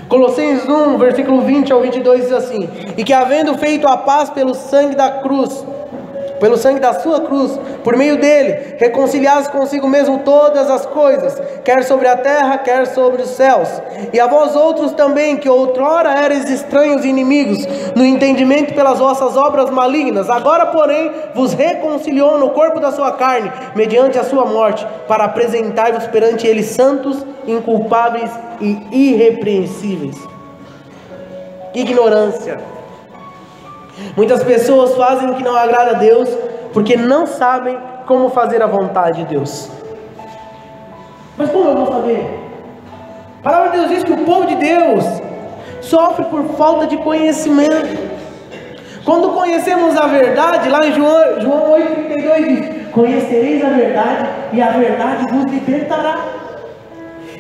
Colossenses 1, versículo 20 ao 22 diz assim: e que havendo feito a paz pelo sangue da cruz, pelo sangue da sua cruz, por meio dele, reconciliasse consigo mesmo todas as coisas, quer sobre a terra, quer sobre os céus. E a vós outros também, que outrora erais estranhos e inimigos, no entendimento pelas vossas obras malignas, agora porém vos reconciliou no corpo da sua carne, mediante a sua morte, para apresentar-vos perante ele santos, inculpáveis e irrepreensíveis. Ignorância. Muitas pessoas fazem o que não agrada a Deus porque não sabem como fazer a vontade de Deus. Mas como eu vou saber? A palavra de Deus diz que o povo de Deus sofre por falta de conhecimento. Quando conhecemos a verdade, lá em João 8,32 diz: conhecereis a verdade e a verdade vos libertará.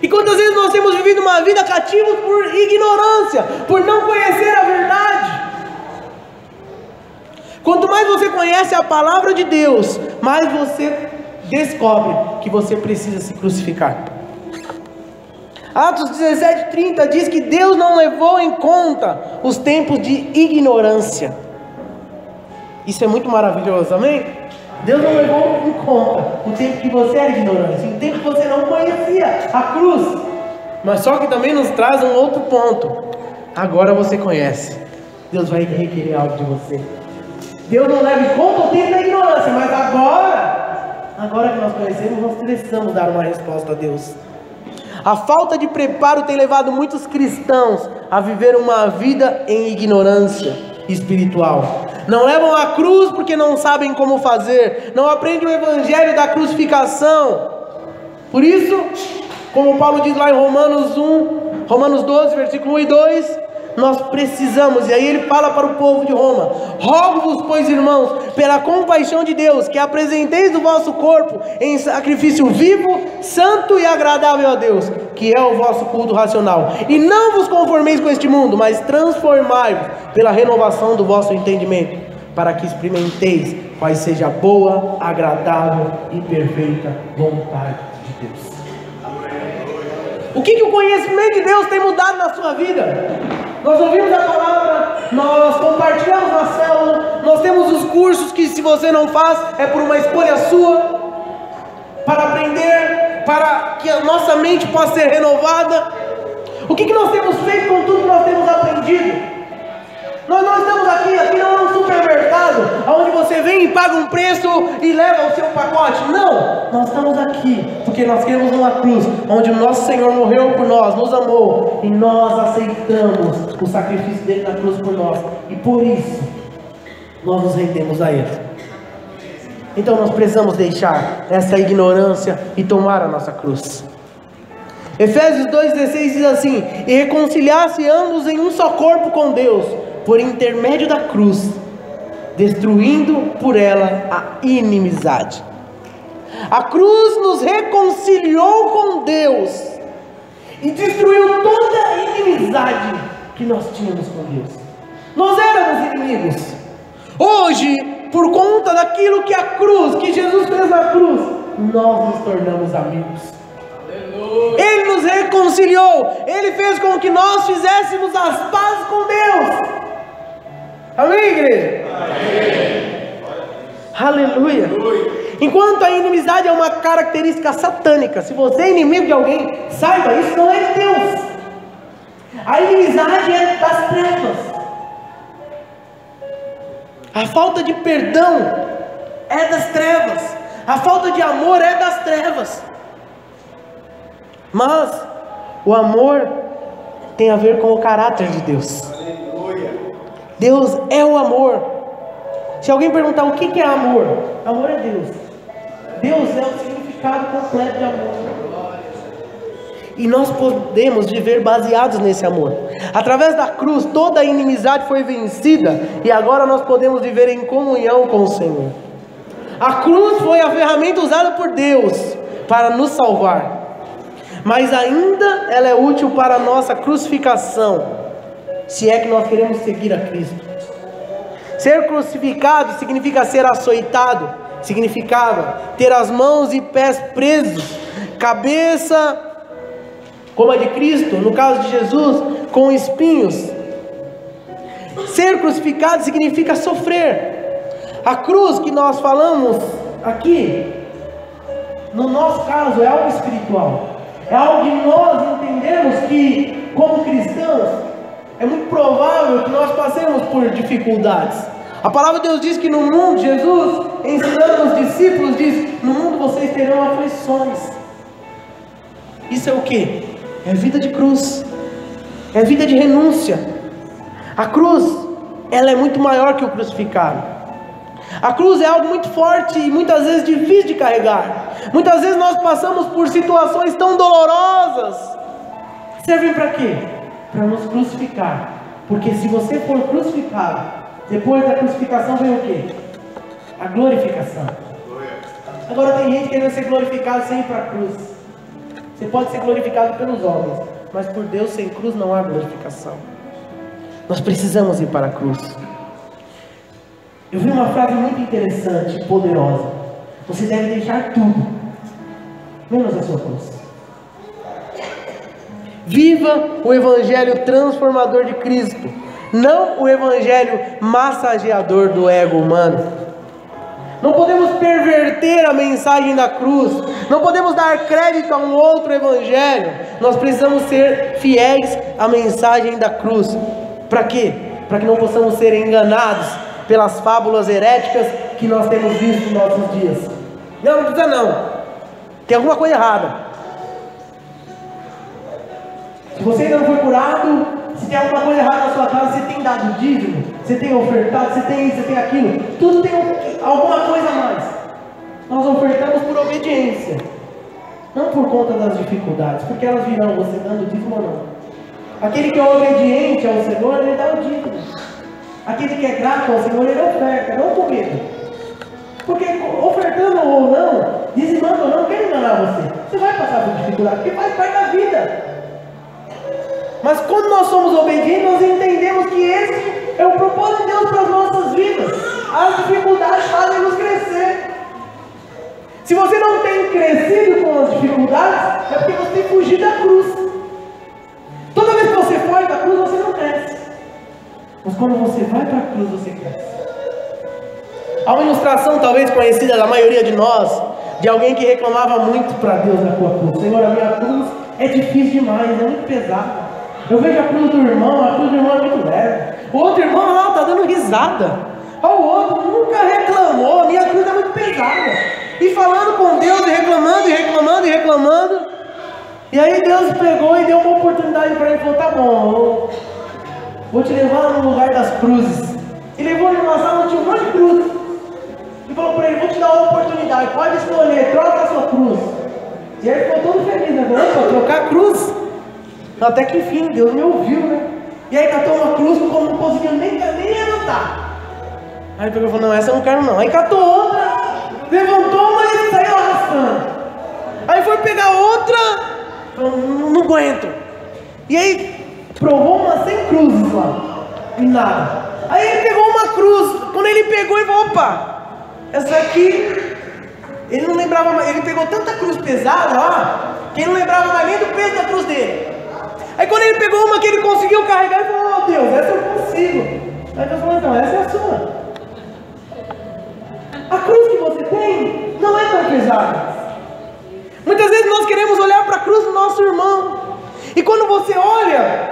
E quantas vezes nós temos vivido uma vida cativos por ignorância, por não conhecer a verdade? Quanto mais você conhece a palavra de Deus, mais você descobre que você precisa se crucificar. Atos 17:30 diz que Deus não levou em conta os tempos de ignorância. Isso é muito maravilhoso, amém? Deus não levou em conta o tempo que você era ignorante, o tempo que você não conhecia a cruz. Mas só que também nos traz um outro ponto. Agora você conhece. Deus vai requerer algo de você. Deus não leva em conta o tempo da ignorância, mas agora que nós conhecemos, nós precisamos dar uma resposta a Deus. A falta de preparo tem levado muitos cristãos a viver uma vida em ignorância espiritual. Não levam a cruz porque não sabem como fazer, não aprendem o evangelho da crucificação. Por isso, como Paulo diz lá em Romanos 12, versículo 1 e 2, nós precisamos, e aí ele fala para o povo de Roma: rogo-vos, pois, irmãos, pela compaixão de Deus, que apresenteis o vosso corpo em sacrifício vivo, santo e agradável a Deus, que é o vosso culto racional. E não vos conformeis com este mundo, mas transformai-vos pela renovação do vosso entendimento, para que experimenteis qual seja a boa, agradável e perfeita vontade de Deus. O que o conhecimento de Deus tem mudado na sua vida? Nós ouvimos a palavra, nós compartilhamos na célula, nós temos os cursos que, se você não faz, é por uma escolha sua, para aprender, para que a nossa mente possa ser renovada. O que nós temos feito com tudo que nós temos aprendido? Nós não estamos aqui não é um supermercado, onde você vem e paga um preço e leva o seu pacote. Não, nós estamos aqui porque nós queremos uma cruz, onde o nosso Senhor morreu por nós, nos amou, e nós aceitamos o sacrifício dele na cruz por nós, e por isso nós nos rendemos a ele. Então nós precisamos deixar essa ignorância e tomar a nossa cruz. Efésios 2,16 diz assim: e reconciliar-se ambos em um só corpo com Deus, por intermédio da cruz, destruindo por ela a inimizade. A cruz nos reconciliou com Deus e destruiu toda a inimizade que nós tínhamos com Deus. Nós éramos inimigos. Hoje, por conta daquilo que a cruz, que Jesus fez na cruz, nós nos tornamos amigos. Ele nos reconciliou. Ele fez com que nós fizéssemos as pazes com Deus. Amém, igreja? Amém. Aleluia. Enquanto a inimizade é uma característica satânica, se você é inimigo de alguém, saiba, isso não é de Deus. A inimizade é das trevas. A falta de perdão é das trevas. A falta de amor é das trevas. Mas o amor tem a ver com o caráter de Deus. Deus é o amor. Se alguém perguntar o que é amor, amor é Deus. Deus é o significado completo de amor. E nós podemos viver baseados nesse amor. Através da cruz, toda a inimizade foi vencida, e agora nós podemos viver em comunhão com o Senhor. A cruz foi a ferramenta usada por Deus para nos salvar, mas ainda ela é útil para a nossa crucificação, se é que nós queremos seguir a Cristo. Ser crucificado significa ser açoitado, significava ter as mãos e pés presos, cabeça como a de Cristo, no caso de Jesus, com espinhos. Ser crucificado significa sofrer. A cruz que nós falamos aqui, no nosso caso, é algo espiritual. É algo que nós entendemos que, como cristãos, é muito provável que nós passemos por dificuldades. A palavra de Deus diz que no mundo, Jesus, ensinando os discípulos, diz: no mundo vocês terão aflições. Isso é o que? É vida de cruz, é vida de renúncia. A cruz, ela é muito maior que o crucificado. A cruz é algo muito forte e muitas vezes difícil de carregar. Muitas vezes nós passamos por situações tão dolorosas. Servem para quê? Para nos crucificar. Porque se você for crucificado, depois da crucificação vem o quê? A glorificação. Agora tem gente querendo ser glorificado sem ir para a cruz. Você pode ser glorificado pelos homens, mas por Deus sem cruz não há glorificação. Nós precisamos ir para a cruz. Eu vi uma frase muito interessante, poderosa: você deve deixar tudo, menos a sua cruz. Viva o evangelho transformador de Cristo, não o evangelho massageador do ego humano. Não podemos perverter a mensagem da cruz, não podemos dar crédito a um outro evangelho. Nós precisamos ser fiéis à mensagem da cruz. Para quê? para que não possamos ser enganados pelas fábulas heréticas que nós temos visto nos nossos dias. Não precisa não, tem alguma coisa errada. Se você ainda não foi curado, se tem alguma coisa errada na sua casa, você tem dado dízimo, você tem ofertado, você tem isso, você tem aquilo, tudo tem alguma coisa a mais. Nós ofertamos por obediência, não por conta das dificuldades, porque elas virão você dando dízimo ou não. Aquele que é obediente ao Senhor, ele dá o dízimo. Aquele que é grato ao Senhor, ele oferta, não com medo. Porque ofertando ou não, dizimando ou não, quer enganar você. Você vai passar por dificuldade, porque faz parte da vida. Mas quando nós somos obedientes, nós entendemos que esse é o propósito de Deus para as nossas vidas. As dificuldades fazem nos crescer. Se você não tem crescido com as dificuldades, é porque você tem fugido da cruz. Toda vez que você foge da cruz, você não cresce. Mas quando você vai para a cruz, você cresce. Há uma ilustração talvez conhecida da maioria de nós, de alguém que reclamava muito para Deus na sua cruz. Senhor, a minha cruz é difícil demais, é muito pesada. Eu vejo a cruz do irmão, a cruz do irmão é muito leve. O outro irmão está dando risada. O outro nunca reclamou, a minha cruz é muito pesada. E falando com Deus, e reclamando, e reclamando, e reclamando. E aí Deus pegou e deu uma oportunidade para ele. Falou, tá bom, vou te levar no lugar das cruzes. E levou ele numa sala, tinha um monte de cruz. E falou para ele, vou te dar uma oportunidade, pode escolher, troca a sua cruz. E aí ele ficou todo feliz, né? Falou, trocar a cruz? Até que enfim, Deus me ouviu, né? E aí catou uma cruz, como não conseguiu nem levantar. Aí ele pegou e falou, não, essa eu não quero não. Aí catou outra, levantou, mas ele saiu arrastando. Aí foi pegar outra, falou, não aguento. E aí provou umas 100 cruzes lá, e nada. Aí ele pegou uma cruz, quando ele pegou, ele falou, opa, essa aqui, ele não lembrava mais, ele pegou tanta cruz pesada lá, que ele não lembrava mais nem do peso da cruz dele. Aí quando ele pegou uma que ele conseguiu carregar, ele falou, oh Deus, essa eu consigo. Aí Deus falou, então, essa é a sua. A cruz que você tem não é tão pesada. Muitas vezes nós queremos olhar para a cruz do nosso irmão. E quando você olha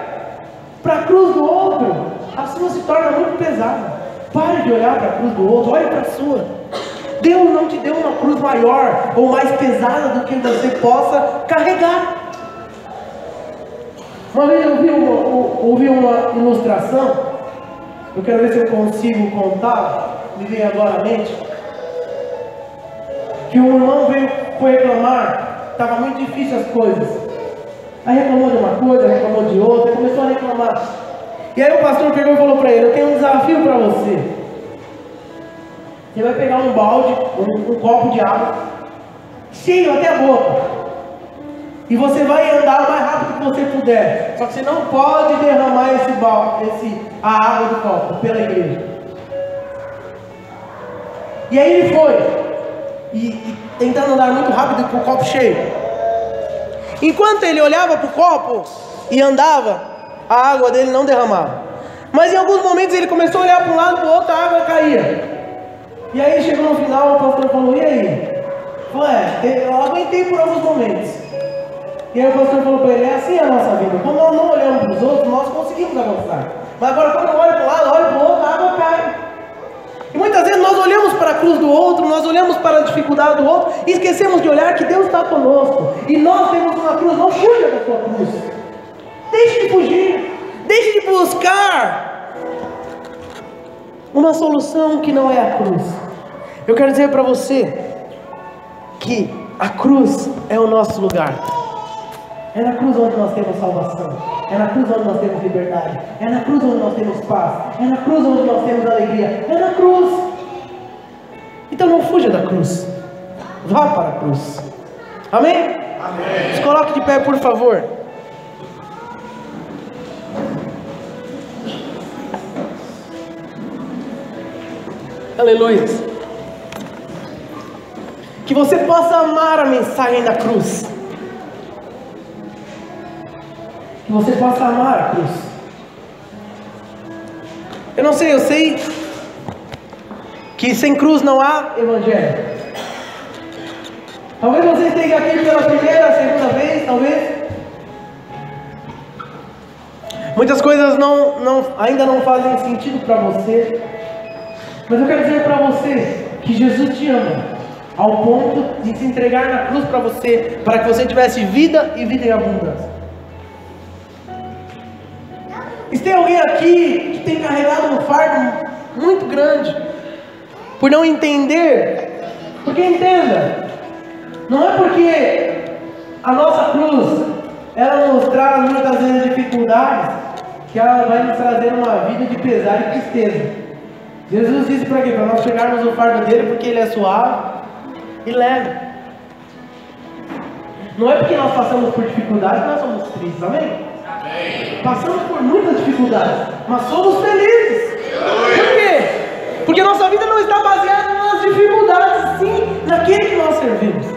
para a cruz do outro, a sua se torna muito pesada. Pare de olhar para a cruz do outro, olhe para a sua. Deus não te deu uma cruz maior ou mais pesada do que você possa carregar. Uma vez eu ouvi uma ilustração, eu quero ver se eu consigo contar, me veio agora à mente, que um irmão foi reclamar, estava muito difícil as coisas. Aí reclamou de uma coisa, reclamou de outra, começou a reclamar. E aí o pastor pegou e falou para ele, eu tenho um desafio para você. Você vai pegar um balde, um copo de água, cheio até a boca. E você vai andar o mais rápido que você puder. Só que você não pode derramar a água do copo pela igreja. E aí ele foi. E tentando andar muito rápido com o copo cheio. Enquanto ele olhava para o copo e andava, a água dele não derramava. Mas em alguns momentos ele começou a olhar para um lado e para o outro, a água caía. E aí chegou no final, o pastor falou, e aí? Falou, eu aguentei por alguns momentos. E aí o pastor falou para ele, é assim a nossa vida. Quando nós não olhamos para os outros, nós conseguimos avançar. Mas agora quando eu olho para um lado, olho para o outro, a água cai. E muitas vezes nós olhamos para a cruz do outro, nós olhamos para a dificuldade do outro, e esquecemos de olhar que Deus está conosco. E nós temos uma cruz, não fuja da sua cruz. Deixe de fugir, deixe de buscar uma solução que não é a cruz. Eu quero dizer para você que a cruz é o nosso lugar. É na cruz onde nós temos salvação. É na cruz onde nós temos liberdade. É na cruz onde nós temos paz. É na cruz onde nós temos alegria. É na cruz. Então não fuja da cruz. Vá para a cruz. Amém? Amém. Se coloque de pé, por favor. Aleluia. Que você possa amar a mensagem da cruz. Que você possa amar a cruz. Eu sei que sem cruz não há evangelho. Talvez você esteja aqui pela primeira, segunda vez, talvez. Muitas coisas ainda não fazem sentido para você. Mas eu quero dizer para você que Jesus te ama ao ponto de se entregar na cruz para você, para que você tivesse vida e vida em abundância. E se tem alguém aqui que tem carregado um fardo muito grande, por não entender, porque entenda, não é porque a nossa cruz, ela nos traz muitas vezes dificuldades, que ela vai nos trazer uma vida de pesar e tristeza. Jesus disse para quê? Para nós pegarmos o fardo dele, porque ele é suave e leve. Não é porque nós passamos por dificuldades que nós somos tristes, amém? Amém. Passamos por muitas dificuldades, mas somos felizes. Por quê? Porque nossa vida não está baseada nas dificuldades, sim naquele que nós servimos.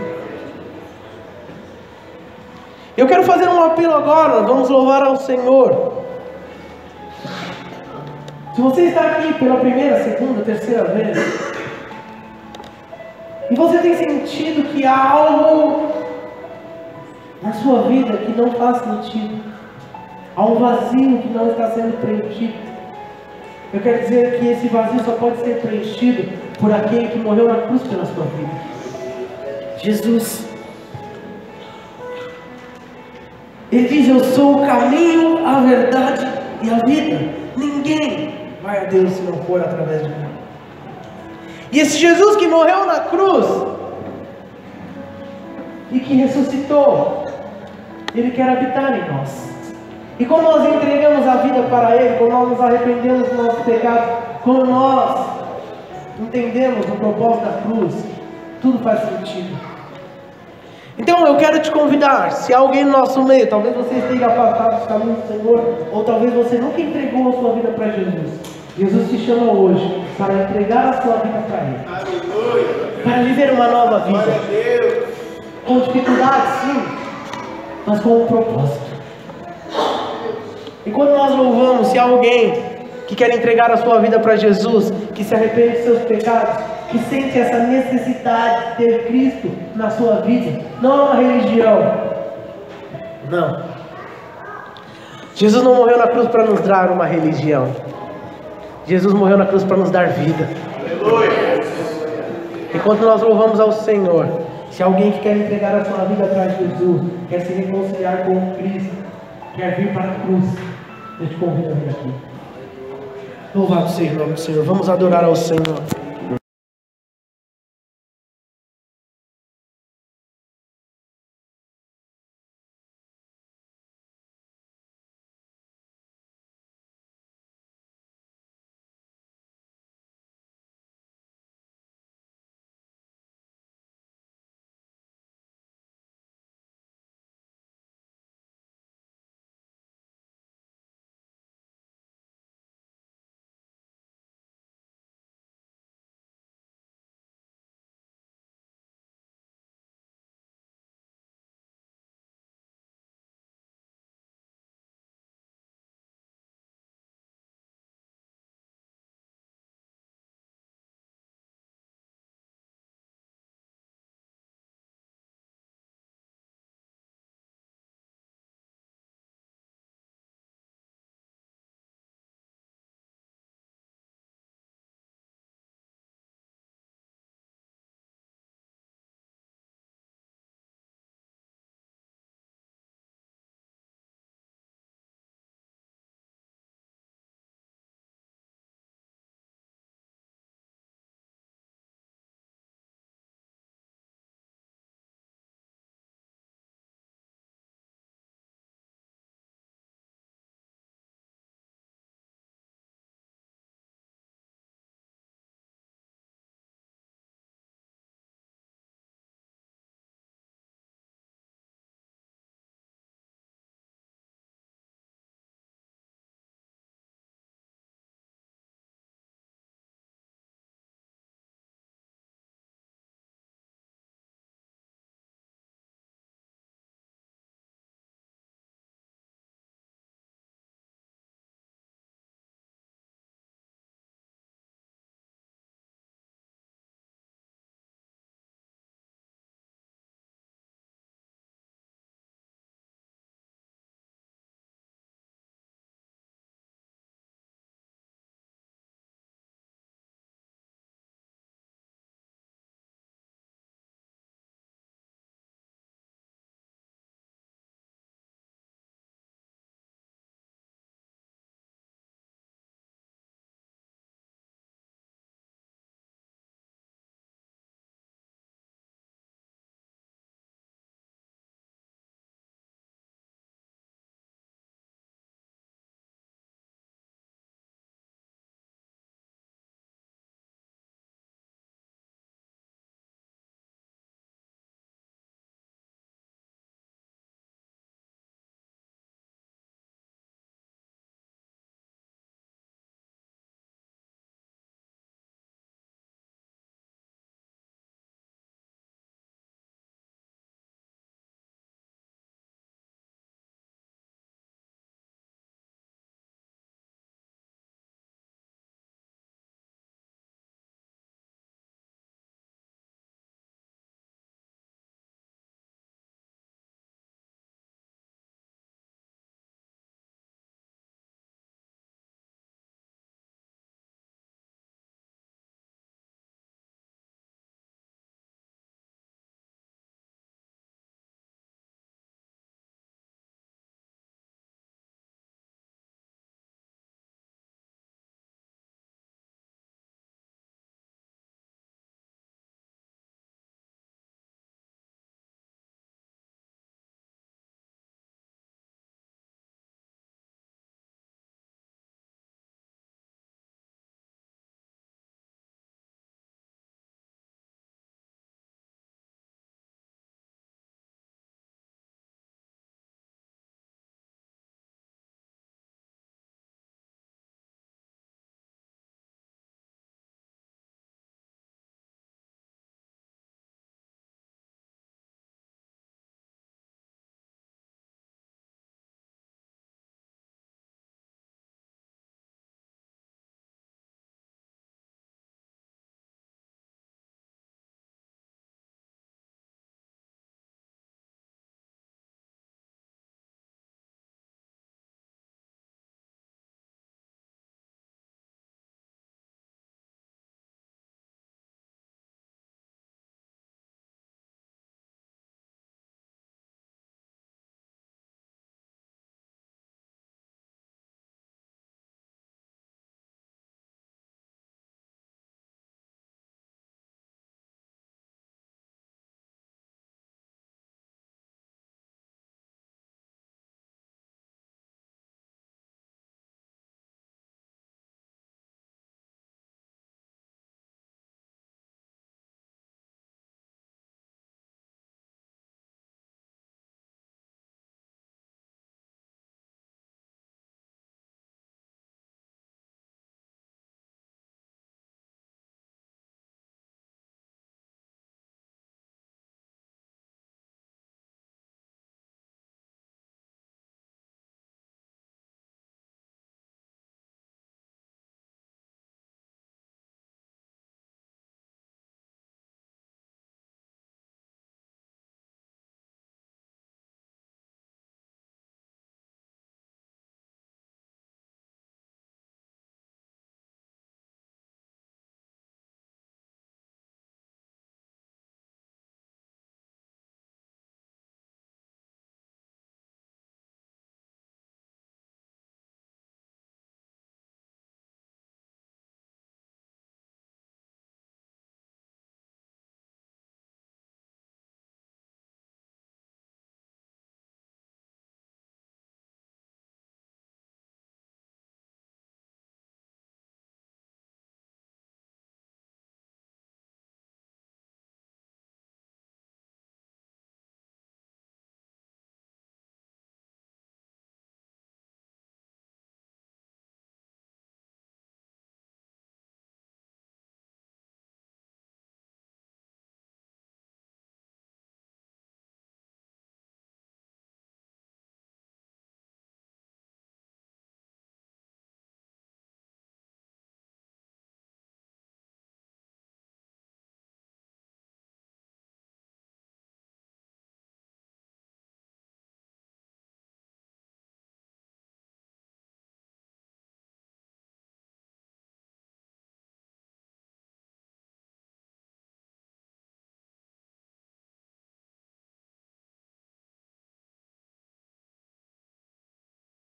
Eu quero fazer um apelo agora, vamos louvar ao Senhor. Se você está aqui pela primeira, segunda, terceira vez, e você tem sentido que há algo na sua vida que não faz sentido, há um vazio que não está sendo preenchido, eu quero dizer que esse vazio só pode ser preenchido por aquele que morreu na cruz pela sua vida, Jesus. Ele diz: eu sou o caminho, a verdade e a vida. Ninguém vai a Deus se não for através de mim. E esse Jesus que morreu na cruz e que ressuscitou, Ele quer habitar em nós. E quando nós entregamos a vida para Ele, quando nós nos arrependemos dos nossos pecados, quando nós entendemos o propósito da cruz, tudo faz sentido. Então eu quero te convidar, se há alguém no nosso meio, talvez você esteja afastado dos caminhos do Senhor, ou talvez você nunca entregou a sua vida para Jesus. Jesus te chama hoje para entregar a sua vida para Ele. Aleluia. Para viver uma nova vida. Com dificuldades, sim, mas com um propósito. E quando nós louvamos, se há alguém que quer entregar a sua vida para Jesus, que se arrepende dos seus pecados, que sente essa necessidade de ter Cristo na sua vida, não é uma religião, não. Jesus não morreu na cruz para nos dar uma religião. Jesus morreu na cruz para nos dar vida. Aleluia. Enquanto nós louvamos ao Senhor, se alguém que quer entregar a sua vida para Jesus, quer se reconciliar com Cristo, quer vir para a cruz, eu te convido a vir aqui. Louvado seja o nome do Senhor. Vamos adorar ao Senhor.